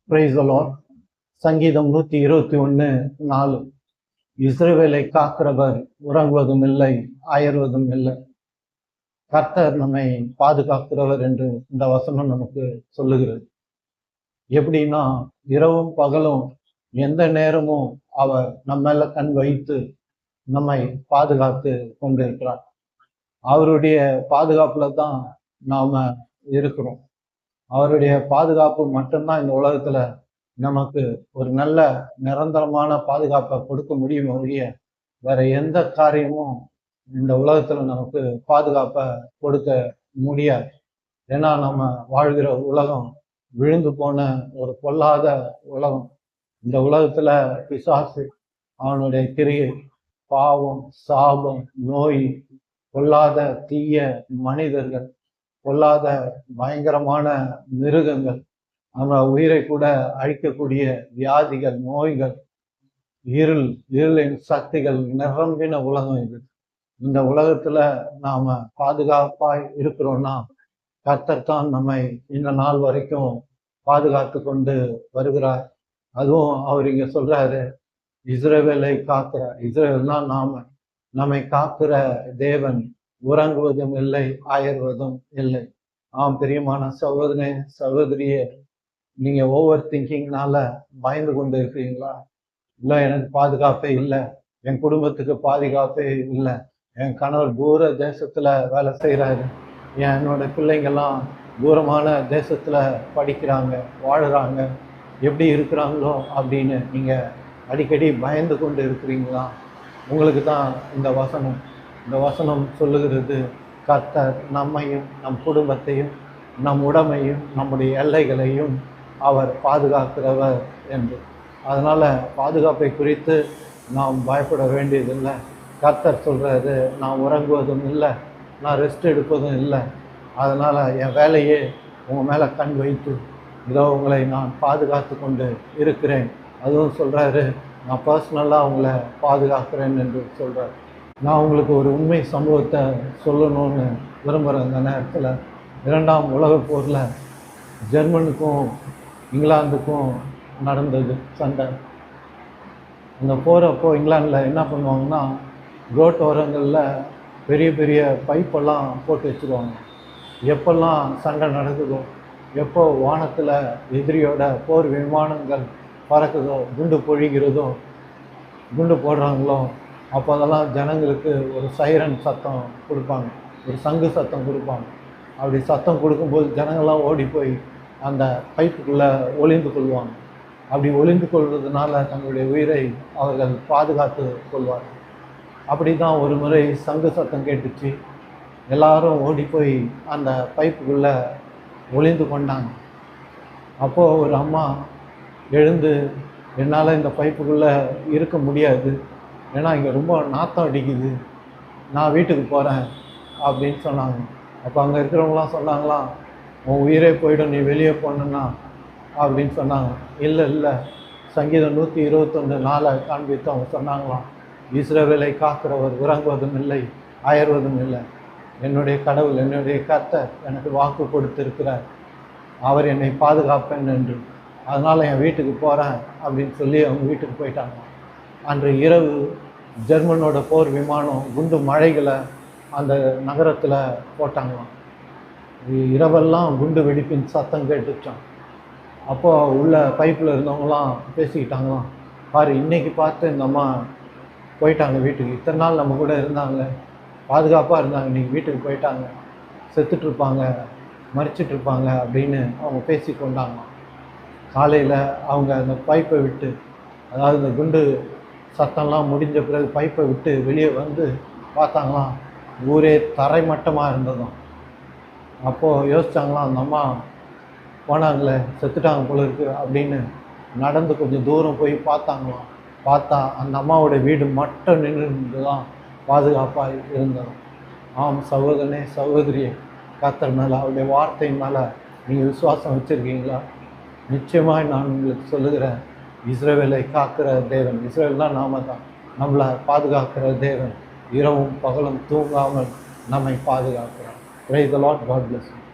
Praise the Lord. சங்கீதம் 121:4. இஸ்ரவேலை காக்கிறவர் உறங்குவதும் இல்லை, அயர்வதும் இல்லை. கர்த்தர் நம்மை பாதுகாக்கிறவர் என்று இந்த வசனம் நமக்கு சொல்லுகிறது. எப்படின்னா, இரவும் பகலும் எந்த நேரமும் அவர் நம்ம மேல கண் வைத்து நம்மை பாதுகாத்து கொண்டிருக்கிறார். அவருடைய பாதுகாப்புல தான் நாம இருக்கிறோம். அவருடைய பாதுகாப்பு மட்டும்தான் இந்த உலகத்துல நமக்கு ஒரு நல்ல நிரந்தரமான பாதுகாப்பை கொடுக்க முடியும் ஒழிய வேற எந்த காரியமும் இந்த உலகத்துல நமக்கு பாதுகாப்பை கொடுக்க முடியாது. ஏன்னா நம்ம வாழ்கிற உலகம் விழுந்து போன ஒரு பொல்லாத உலகம். இந்த உலகத்துல பிசாசு, அவனுடைய கிரியை, பாவம், சாபம், நோய், பொல்லாத தீய மனிதர்கள், பொல்லாத பயங்கரமான மிருகங்கள், நம்ம உயிரை கூட அழிக்கக்கூடிய வியாதிகள், நோய்கள், இருளின் சக்திகள் நிரம்பின உலகம் இது. இந்த உலகத்துல நாம பாதுகாப்பாய் இருக்கிறோம்னா கர்த்தர் தான் நம்மை இந்த நாள் வரைக்கும் பாதுகாத்து கொண்டு வருகிறார். அதுவும் அவர் இங்க சொல்றாரு, இஸ்ரவேலை காக்கிற, இஸ்ரவேல்னா நம்மை காக்கிற தேவன் உறங்குவதும் இல்லை, அயர்வதும் இல்லை. பிரியமான சகோதரனே, சகோதரியே, நீங்க ஓவர் திங்கிங்னால பயந்து கொண்டு இருக்கிறீங்களா? இல்லை, எனக்கு பாதுகாப்பே இல்லை, என் குடும்பத்துக்கு பாதுகாப்பே இல்லை, என் கணவர் தூர தேசத்துல வேலை செய்யறாரு, என்னோட பிள்ளைங்கெல்லாம் தூரமான தேசத்துல படிக்கிறாங்க, வாழுறாங்க, எப்படி இருக்கிறாங்களோ அப்படின்னு நீங்க அடிக்கடி பயந்து கொண்டு இருக்கிறீங்களா? உங்களுக்கு தான் இந்த வசனம் சொல்லுகிறது, கர்த்தர் நம்மையும் நம் குடும்பத்தையும் நம் உடமையும் நம்முடைய எல்லைகளையும் அவர் பாதுகாக்கிறவர் என்று. அதனால பாதுகாப்பை குறித்து நாம் பயப்பட வேண்டியதில்லை. கர்த்தர் சொல்றாரு, நான் உறங்குவதும் இல்லை, நான் ரெஸ்ட் எடுப்பதும் இல்லை, அதனால என் வேலையே உங்க மேல கண் வைத்து இதோ உங்களை நான் பாதுகாத்து கொண்டு இருக்கிறேன். அதுவும் சொல்றாரு, நான் பர்சனலாக உங்களை பாதுகாக்கிறேன் என்று சொல்றாரு. நான் உங்களுக்கு ஒரு உண்மை சம்பவத்தை சொல்லணும்னு விரும்புகிறேன். இந்த நேரத்தில் 2ஆம் உலகப் போரில் ஜெர்மனுக்கும் இங்கிலாந்துக்கும் நடந்தது சண்டை. அந்த போகிறப்போ இங்கிலாந்தில் என்ன பண்ணுவாங்கன்னா, ரோட்டோரங்களில் பெரிய பெரிய பைப்பெல்லாம் போட்டு வச்சுருவாங்க. எப்பெல்லாம் சண்டை நடக்குதோ, எப்போ வானத்தில் எதிரியோட போர் விமானங்கள் பறக்குதோ, குண்டு பொழிகிறதோ, குண்டு போடுறாங்களோ, அப்போ அதெல்லாம் ஜனங்களுக்கு ஒரு சைரன் சத்தம் கொடுப்பாங்க, ஒரு சங்கு சத்தம் கொடுப்பாங்க. அப்படி சத்தம் கொடுக்கும்போது ஜனங்கள்லாம் ஓடி போய் அந்த பைப்புக்குள்ளே ஒளிந்து கொள்வாங்க. அப்படி ஒளிந்து கொள்வதனால தங்களுடைய உயிரை அவர்கள் பாதுகாத்து கொள்வார்கள். அப்படி தான் ஒரு முறை சங்கு சத்தம் கேட்டுச்சு. எல்லாரும் ஓடி போய் அந்த பைப்புக்குள்ளே ஒளிந்து கொண்டாங்க. அப்போது ஒரு அம்மா எழுந்து, என்னால் இந்த பைப்புக்குள்ளே இருக்க முடியாது, ஏன்னா இங்கே ரொம்ப நாத்தம் அடிக்குது, நான் வீட்டுக்கு போகிறேன் அப்படின்னு சொன்னாங்க. அப்போ அங்கே இருக்கிறவங்களாம் சொன்னாங்களாம், உன் உயிரே போயிடும் நீ வெளியே போனேன்னா அப்படின்னு சொன்னாங்க. இல்லை, சங்கீதம் 121:4 காண்பித்து அவங்க சொன்னாங்களாம், இஸ்ரவேலை காக்கிறவர் உறங்குவதும் இல்லை, அயர்வதும் இல்லை. என்னுடைய கடவுள், என்னுடைய கர்த்தர் எனக்கு வாக்கு கொடுத்திருக்கிறார், அவர் என்னை பாதுகாப்பேன் என்று. அதனால் என் வீட்டுக்கு போகிறேன் அப்படின்னு சொல்லி அவங்க வீட்டுக்கு போயிட்டாங்க. அன்று இரவு ஜெர்மனோட போர் விமானம் குண்டு மழைகளை அந்த நகரத்தில் போட்டாங்களாம். இரவெல்லாம் குண்டு வெடிப்பின் சத்தம் கேட்டுச்சான். அப்போது உள்ள பைப்பில் இருந்தவங்களாம் பேசிக்கிட்டாங்களாம், பாரு இன்னைக்கு பார்த்து இந்த அம்மா போயிட்டாங்க வீட்டுக்கு, இத்தனை நாள் நம்ம கூட இருந்தாங்க, பாதுகாப்பாக இருந்தாங்க, இன்றைக்கி வீட்டுக்கு போயிட்டாங்க, செத்துட்ருப்பாங்க, மறிச்சிட்ருப்பாங்க அப்படின்னு அவங்க பேசி கொண்டாங்க. காலையில் அவங்க அந்த பைப்பை விட்டு, அதாவது இந்த குண்டு சத்தம்லாம் முடிஞ்ச பிறகு பைப்பை விட்டு வெளியே வந்து பார்த்தாங்களாம், ஊரே தரைமட்டமாக இருந்ததும். அப்போது யோசித்தாங்களாம், அந்த அம்மா போனாங்களே, செத்துட்டாங்க போல இருக்குது அப்படின்னு நடந்து கொஞ்சம் தூரம் போய் பார்த்தாங்களாம். பார்த்தா அந்த அம்மாவோட வீடு மட்டும் நின்று தான் பாதுகாப்பாக இருந்தது. சகோதரனே, சகோதரியே, கர்த்தர் மேலே, அவருடைய வார்த்தையின் மேலே நீங்கள் விசுவாசம் வச்சுருக்கீங்களா? நிச்சயமாக நான் உங்களுக்கு சொல்லுகிறேன், இஸ்ரவேலை காக்கிற தேவன், இஸ்ரவேல்னா நாம தான், நம்மளை பாதுகாக்கிற தேவன் இரவும் பகலும் தூங்காமல் நம்மை பாதுகாக்கிறார். Praise the Lord. God bless you.